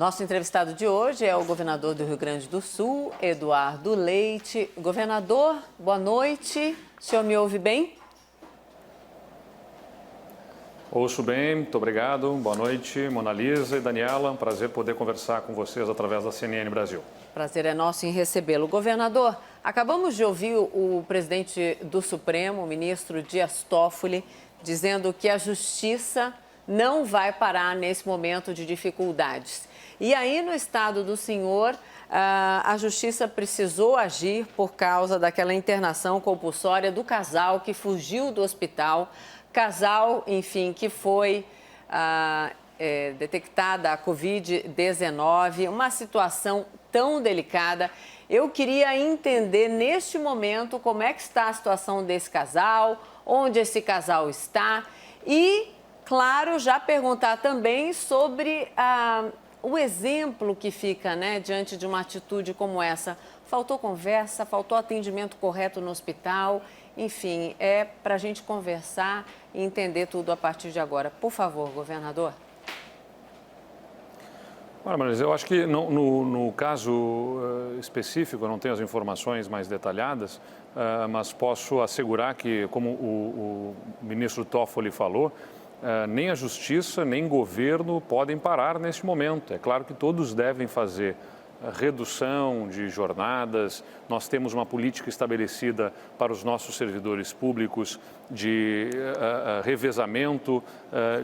Nosso entrevistado de hoje é o governador do Rio Grande do Sul, Eduardo Leite. Governador, boa noite. O senhor me ouve bem? Ouço bem, muito obrigado. Boa noite, Mona Lisa e Daniela. Um prazer poder conversar com vocês através da CNN Brasil. Prazer é nosso em recebê-lo. Governador, acabamos de ouvir o presidente do Supremo, o ministro Dias Toffoli, dizendo que a justiça não vai parar nesse momento de dificuldades. E aí, no estado do senhor, a justiça precisou agir por causa daquela internação compulsória do casal que fugiu do hospital. Casal, enfim, que foi detectada a Covid-19, uma situação tão delicada. Eu queria entender, neste momento, como é que está a situação desse casal, onde esse casal está e, claro, já perguntar também sobre o exemplo que fica, né, diante de uma atitude como essa. Faltou conversa, faltou atendimento correto no hospital, enfim, é para a gente conversar e entender tudo a partir de agora. Por favor, governador. Olha, mas eu acho que no caso específico, eu não tenho as informações mais detalhadas, mas posso assegurar que, como o ministro Toffoli falou, nem a justiça, nem o governo podem parar neste momento. É claro que todos devem fazer redução de jornadas. Nós temos uma política estabelecida para os nossos servidores públicos de revezamento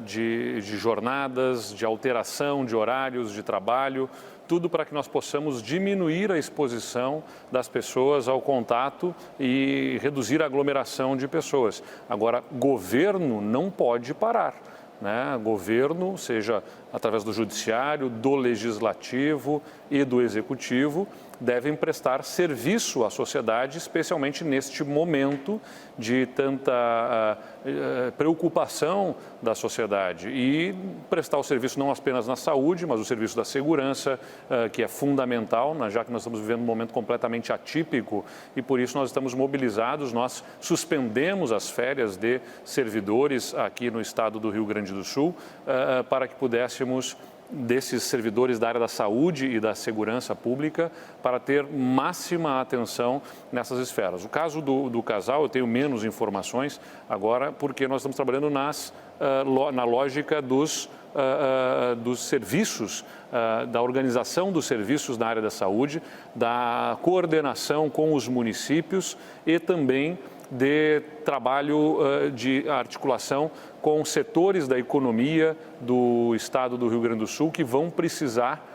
de jornadas, de alteração de horários de trabalho, tudo para que nós possamos diminuir a exposição das pessoas ao contato e reduzir a aglomeração de pessoas. Agora, governo não pode parar. Né? Governo, seja através do judiciário, do legislativo e do executivo, devem prestar serviço à sociedade, especialmente neste momento de tanta preocupação da sociedade e prestar o serviço não apenas na saúde, mas o serviço da segurança, que é fundamental, já que nós estamos vivendo um momento completamente atípico e por isso nós estamos mobilizados, nós suspendemos as férias de servidores aqui no estado do Rio Grande do Sul para que pudéssemos desses servidores da área da saúde e da segurança pública para ter máxima atenção nessas esferas. O caso do casal, eu tenho menos informações agora, porque nós estamos trabalhando na lógica dos serviços, da organização dos serviços na área da saúde, da coordenação com os municípios e também de trabalho de articulação com setores da economia do estado do Rio Grande do Sul que vão precisar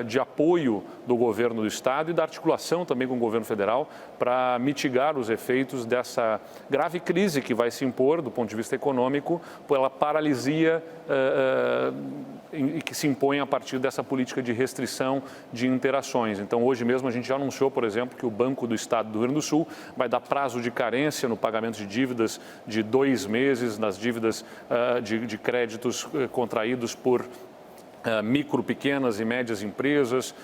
de apoio do governo do estado e da articulação também com o governo federal para mitigar os efeitos dessa grave crise que vai se impor do ponto de vista econômico pela paralisia que se impõe a partir dessa política de restrição de interações. Então, hoje mesmo a gente já anunciou, por exemplo, que o Banco do Estado do Rio Grande do Sul vai dar prazo de carência no pagamento de dívidas de 2 meses, nas dívidas de créditos contraídos por micro, pequenas e médias empresas,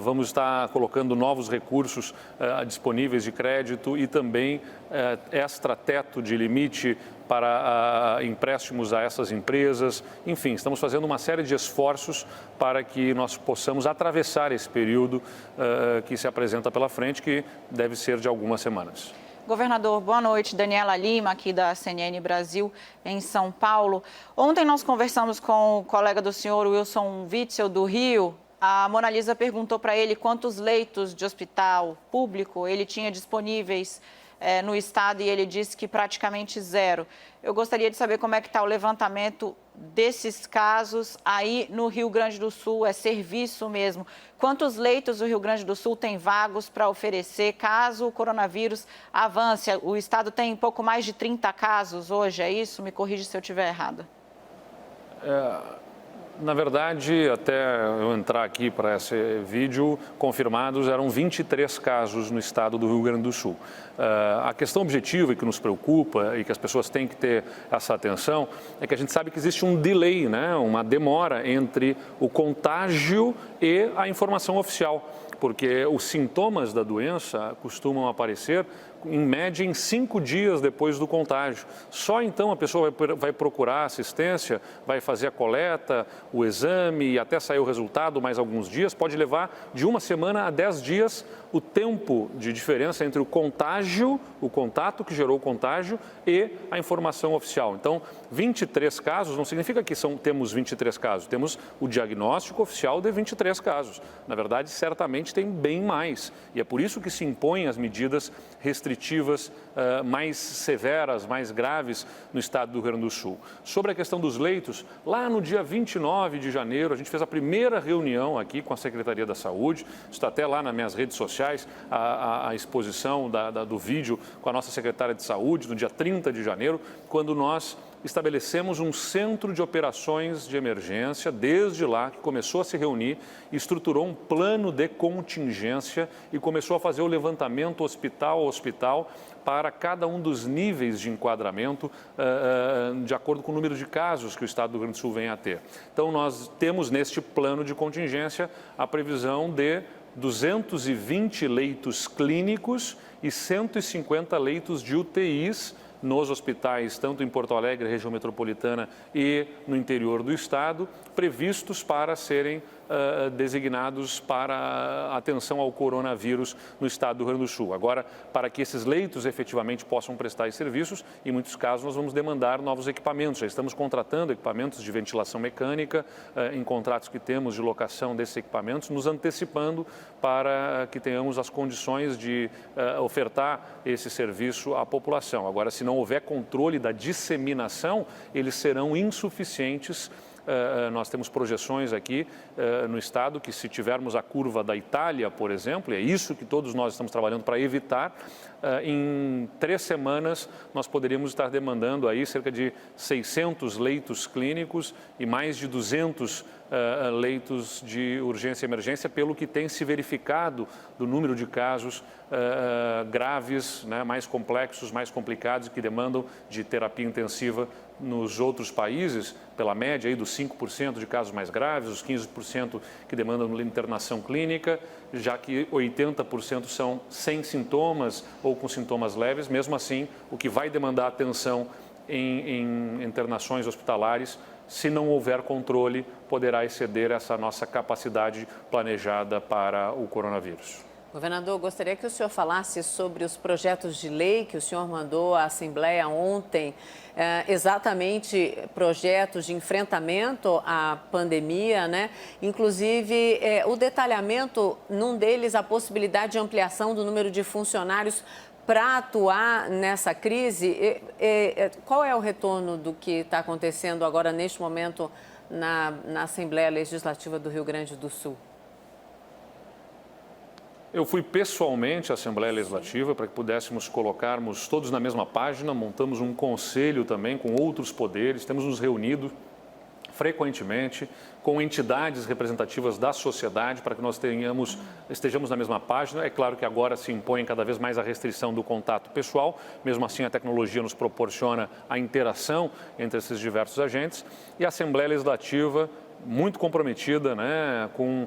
vamos estar colocando novos recursos disponíveis de crédito e também extra-teto de limite para empréstimos a essas empresas. Enfim, estamos fazendo uma série de esforços para que nós possamos atravessar esse período que se apresenta pela frente, que deve ser de algumas semanas. Governador, boa noite. Daniela Lima, aqui da CNN Brasil, em São Paulo. Ontem nós conversamos com o colega do senhor, Wilson Witzel, do Rio. A Mona Lisa perguntou para ele quantos leitos de hospital público ele tinha disponíveis no estado e ele disse que praticamente 0. Eu gostaria de saber como é que está o levantamento desses casos aí no Rio Grande do Sul, é serviço mesmo. Quantos leitos o Rio Grande do Sul tem vagos para oferecer caso o coronavírus avance? O estado tem pouco mais de 30 casos hoje, é isso? Me corrija se eu estiver errada. Na verdade, até eu entrar aqui para esse vídeo, confirmados eram 23 casos no estado do Rio Grande do Sul. A questão objetiva e que nos preocupa e que as pessoas têm que ter essa atenção é que a gente sabe que existe um delay, né? Uma demora entre o contágio e a informação oficial. porque os sintomas da doença costumam aparecer em média em 5 dias depois do contágio. Só então a pessoa vai procurar assistência, vai fazer a coleta, o exame e até sair o resultado mais alguns dias. Pode levar de 1 semana a 10 dias o tempo de diferença entre o contágio, o contato que gerou o contágio e a informação oficial. Então, 23 casos não significa que temos 23 casos, temos o diagnóstico oficial de 23 casos. Na verdade, certamente tem bem mais. E é por isso que se impõem as medidas restritivas mais severas, mais graves no estado do Rio Grande do Sul. Sobre a questão dos leitos, lá no dia 29 de janeiro, a gente fez a primeira reunião aqui com a Secretaria da Saúde, está até lá nas minhas redes sociais, a exposição do vídeo com a nossa secretária de Saúde, no dia 30 de janeiro, quando nós estabelecemos um centro de operações de emergência, desde lá, que começou a se reunir, estruturou um plano de contingência e começou a fazer o levantamento hospital a hospital para cada um dos níveis de enquadramento, de acordo com o número de casos que o estado do Rio Grande do Sul vem a ter. Então, nós temos neste plano de contingência a previsão de 220 leitos clínicos e 150 leitos de UTIs nos hospitais, tanto em Porto Alegre, região metropolitana e no interior do estado, previstos para serem designados para atenção ao coronavírus no estado do Rio Grande do Sul. Agora, para que esses leitos efetivamente possam prestar serviços, em muitos casos nós vamos demandar novos equipamentos. Já estamos contratando equipamentos de ventilação mecânica em contratos que temos de locação desses equipamentos, nos antecipando para que tenhamos as condições de ofertar esse serviço à população. Agora, se não houver controle da disseminação, eles serão insuficientes. Nós temos projeções aqui no estado que, se tivermos a curva da Itália, por exemplo, é isso que todos nós estamos trabalhando para evitar, em 3 semanas nós poderíamos estar demandando aí cerca de 600 leitos clínicos e mais de 200 leitos de urgência e emergência, pelo que tem se verificado do número de casos graves, né, mais complexos, mais complicados, que demandam de terapia intensiva nos outros países, pela média aí dos 5% de casos mais graves, os 15% que demandam internação clínica, já que 80% são sem sintomas ou com sintomas leves. Mesmo assim, o que vai demandar atenção em internações hospitalares, se não houver controle, poderá exceder essa nossa capacidade planejada para o coronavírus. Governador, gostaria que o senhor falasse sobre os projetos de lei que o senhor mandou à Assembleia ontem, exatamente projetos de enfrentamento à pandemia, né? Inclusive, o detalhamento, num deles, a possibilidade de ampliação do número de funcionários para atuar nessa crise. Qual é o retorno do que está acontecendo agora, neste momento, na Assembleia Legislativa do Rio Grande do Sul? Eu fui pessoalmente à Assembleia Legislativa para que pudéssemos colocarmos todos na mesma página, montamos um conselho também com outros poderes, temos nos reunido frequentemente com entidades representativas da sociedade para que nós estejamos na mesma página. É claro que agora se impõe cada vez mais a restrição do contato pessoal, mesmo assim a tecnologia nos proporciona a interação entre esses diversos agentes, e a Assembleia Legislativa muito comprometida, né, com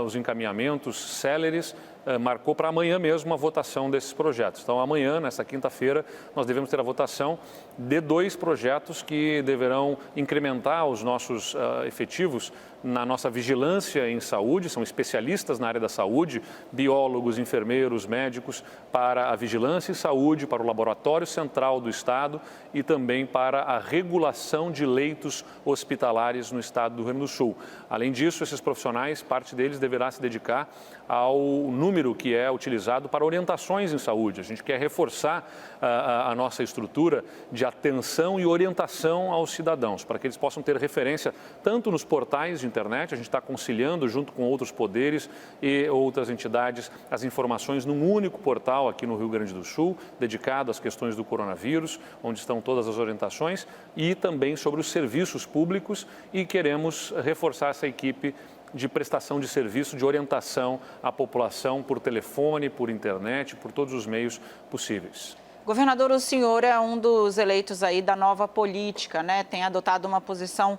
os encaminhamentos céleres, marcou para amanhã mesmo a votação desses projetos. Então, amanhã, nesta quinta-feira, nós devemos ter a votação de 2 projetos que deverão incrementar os nossos efetivos na nossa vigilância em saúde. São especialistas na área da saúde, biólogos, enfermeiros, médicos, para a vigilância em saúde, para o Laboratório Central do Estado e também para a regulação de leitos hospitalares no estado do Rio Grande do Sul. Além disso, esses profissionais, parte deles deverá se dedicar ao número que é utilizado para orientações em saúde. A gente quer reforçar a nossa estrutura de atenção e orientação aos cidadãos, para que eles possam ter referência tanto nos portais de internet. A gente está conciliando junto com outros poderes e outras entidades as informações num único portal aqui no Rio Grande do Sul, dedicado às questões do coronavírus, onde estão todas as orientações, e também sobre os serviços públicos, e queremos reforçar essa equipe de prestação de serviço, de orientação à população por telefone, por internet, por todos os meios possíveis. Governador, o senhor é um dos eleitos aí da nova política, né? Tem adotado uma posição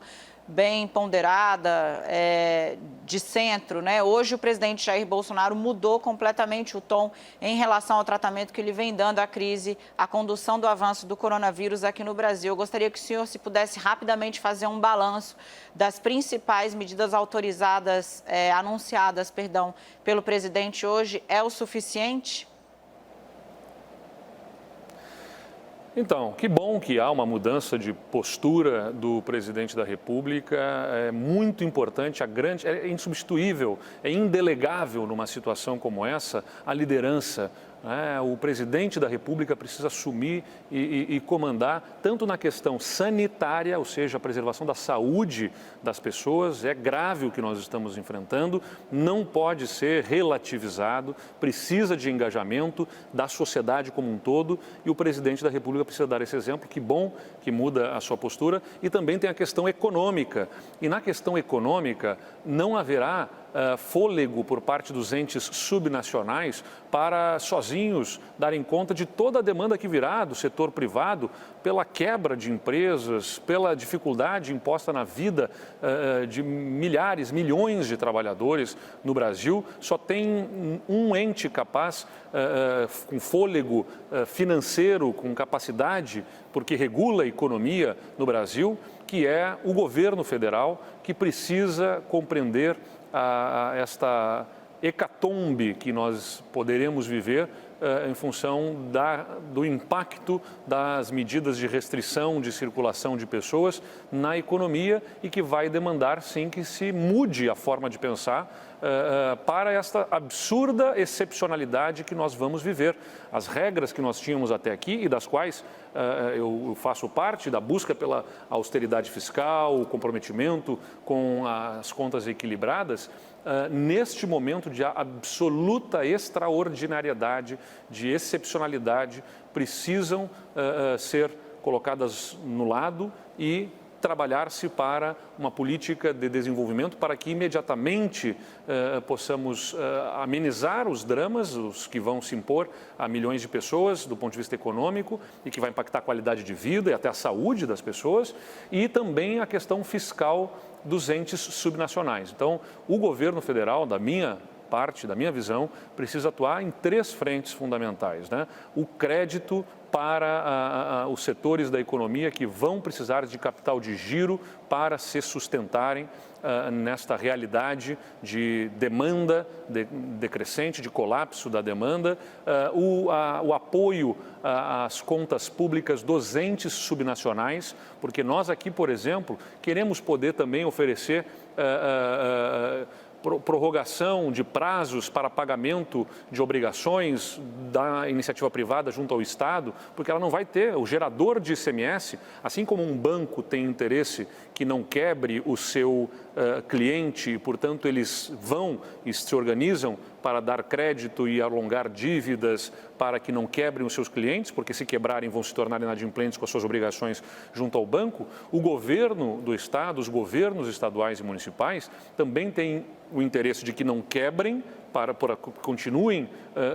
bem ponderada, de centro, né? Hoje o presidente Jair Bolsonaro mudou completamente o tom em relação ao tratamento que ele vem dando à crise, à condução do avanço do coronavírus aqui no Brasil. Eu gostaria que o senhor, se pudesse rapidamente fazer um balanço das principais medidas autorizadas, anunciadas, pelo presidente hoje. É o suficiente? Então, que bom que há uma mudança de postura do presidente da República, é muito importante, é insubstituível, é indelegável numa situação como essa, a liderança. O presidente da República precisa assumir e comandar, tanto na questão sanitária, ou seja, a preservação da saúde das pessoas. É grave o que nós estamos enfrentando, não pode ser relativizado, precisa de engajamento da sociedade como um todo, e o presidente da República precisa dar esse exemplo. Que bom que muda a sua postura. E também tem a questão econômica, e na questão econômica não haverá fôlego por parte dos entes subnacionais para sozinhos darem conta de toda a demanda que virá do setor privado pela quebra de empresas, pela dificuldade imposta na vida de milhares, milhões de trabalhadores no Brasil. Só tem um ente capaz, com fôlego financeiro, com capacidade, porque regula a economia no Brasil, que é o governo federal, que precisa compreender esta hecatombe que nós poderemos viver em função do impacto das medidas de restrição de circulação de pessoas na economia, e que vai demandar, sim, que se mude a forma de pensar para esta absurda excepcionalidade que nós vamos viver. As regras que nós tínhamos até aqui, e das quais eu faço parte, da busca pela austeridade fiscal, o comprometimento com as contas equilibradas, neste momento de absoluta extraordinariedade, de excepcionalidade, precisam ser colocadas no lado e trabalhar-se para uma política de desenvolvimento para que imediatamente possamos amenizar os dramas, os que vão se impor a milhões de pessoas do ponto de vista econômico, e que vai impactar a qualidade de vida e até a saúde das pessoas, e também a questão fiscal dos entes subnacionais. Então, o governo federal, da minha visão, precisa atuar em 3 frentes fundamentais, né? O crédito para os setores da economia que vão precisar de capital de giro para se sustentarem nesta realidade de demanda decrescente, de colapso da demanda, o apoio às contas públicas dos entes subnacionais, porque nós aqui, por exemplo, queremos poder também oferecer prorrogação de prazos para pagamento de obrigações da iniciativa privada junto ao Estado, porque ela não vai ter, o gerador de ICMS, assim como um banco tem interesse que não quebre o seu cliente, e, portanto, eles vão e se organizam para dar crédito e alongar dívidas para que não quebrem os seus clientes, porque se quebrarem vão se tornar inadimplentes com as suas obrigações junto ao banco. O governo do Estado, os governos estaduais e municipais também têm o interesse de que não quebrem, para continuem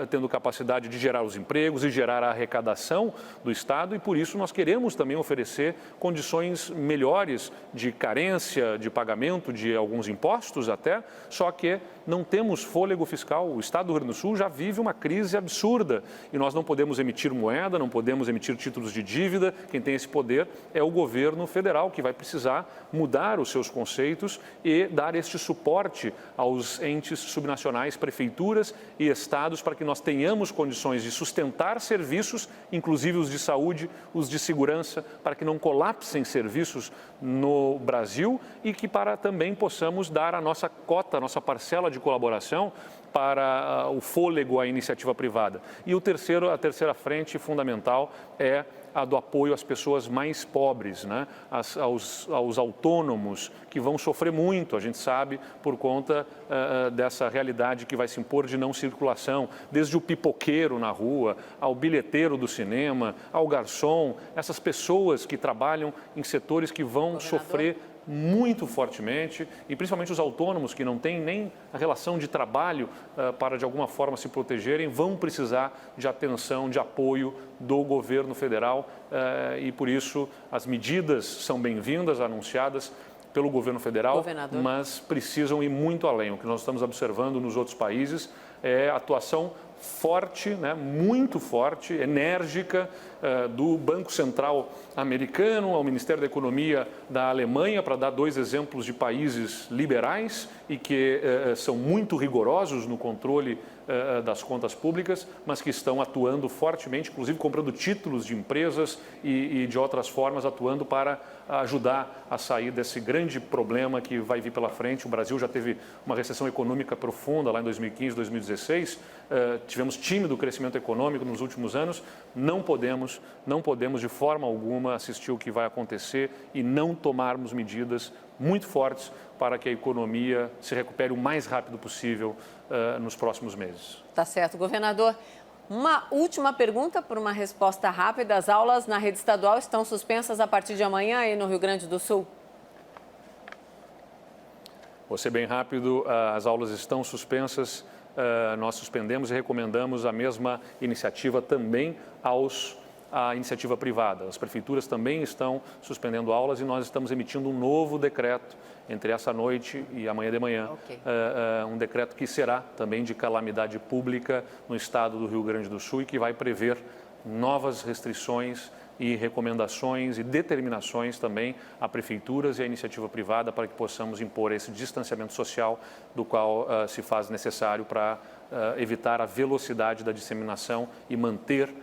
tendo capacidade de gerar os empregos e gerar a arrecadação do Estado, e por isso nós queremos também oferecer condições melhores de carência, de pagamento de alguns impostos até, só que não temos fôlego fiscal. O Estado do Rio Grande do Sul já vive uma crise absurda e nós não podemos emitir moeda, não podemos emitir títulos de dívida. Quem tem esse poder é o governo federal, que vai precisar mudar os seus conceitos e dar este suporte aos entes subnacionais, prefeituras e estados, para que nós tenhamos condições de sustentar serviços, inclusive os de saúde, os de segurança, para que não colapsem serviços no Brasil, e que para também possamos dar a nossa cota, a nossa parcela de colaboração para o fôlego à iniciativa privada. E a terceira frente fundamental é a do apoio às pessoas mais pobres, né? aos autônomos, que vão sofrer muito, a gente sabe, por conta dessa realidade que vai se impor de não circulação, desde o pipoqueiro na rua, ao bilheteiro do cinema, ao garçom, essas pessoas que trabalham em setores que vão sofrer muito fortemente, e principalmente os autônomos que não têm nem a relação de trabalho para de alguma forma se protegerem, vão precisar de atenção, de apoio do governo federal, e por isso as medidas são bem-vindas, anunciadas pelo governo federal, Governador. mas precisam ir muito além. O que nós estamos observando nos outros países é atuação forte, né, muito forte, enérgica, do Banco Central americano ao Ministério da Economia da Alemanha, para dar dois exemplos de países liberais e que são muito rigorosos no controle das contas públicas, mas que estão atuando fortemente, inclusive comprando títulos de empresas e de outras formas, atuando para ajudar a sair desse grande problema que vai vir pela frente. O Brasil já teve uma recessão econômica profunda lá em 2015, 2016, tivemos tímido crescimento econômico nos últimos anos, não podemos de forma alguma assistir o que vai acontecer e não tomarmos medidas muito fortes para que a economia se recupere o mais rápido possível nos próximos meses. Tá certo, governador. Uma última pergunta por uma resposta rápida. As aulas na rede estadual estão suspensas a partir de amanhã aí no Rio Grande do Sul? Vou ser bem rápido, as aulas estão suspensas, nós suspendemos e recomendamos a mesma iniciativa também à iniciativa privada. As prefeituras também estão suspendendo aulas e nós estamos emitindo um novo decreto entre essa noite e amanhã de manhã. Okay. Um decreto que será também de calamidade pública no estado do Rio Grande do Sul e que vai prever novas restrições e recomendações e determinações também a prefeituras e a iniciativa privada para que possamos impor esse distanciamento social do qual se faz necessário para evitar a velocidade da disseminação e manter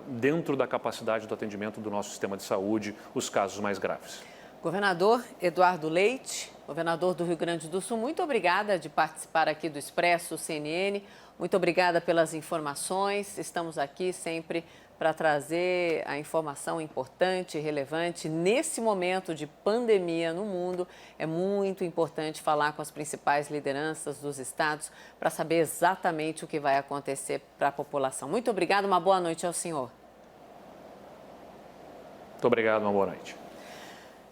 dentro da capacidade do atendimento do nosso sistema de saúde os casos mais graves. Governador Eduardo Leite, governador do Rio Grande do Sul, muito obrigada de participar aqui do Expresso CNN. Muito obrigada pelas informações. Estamos aqui sempre para trazer a informação importante e relevante. Nesse momento de pandemia no mundo, é muito importante falar com as principais lideranças dos estados para saber exatamente o que vai acontecer para a população. Muito obrigada, uma boa noite ao senhor. Muito obrigado, uma boa noite.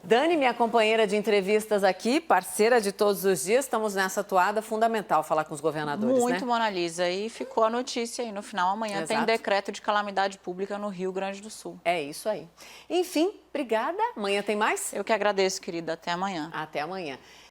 Dani, minha companheira de entrevistas aqui, parceira de todos os dias, estamos nessa toada, fundamental falar com os governadores, Muito, né? Mona Lisa, e ficou a notícia aí no final, amanhã Exato. tem decreto de calamidade pública no Rio Grande do Sul. É isso aí. Enfim, obrigada. Amanhã tem mais? Eu que agradeço, querida, até amanhã. Até amanhã.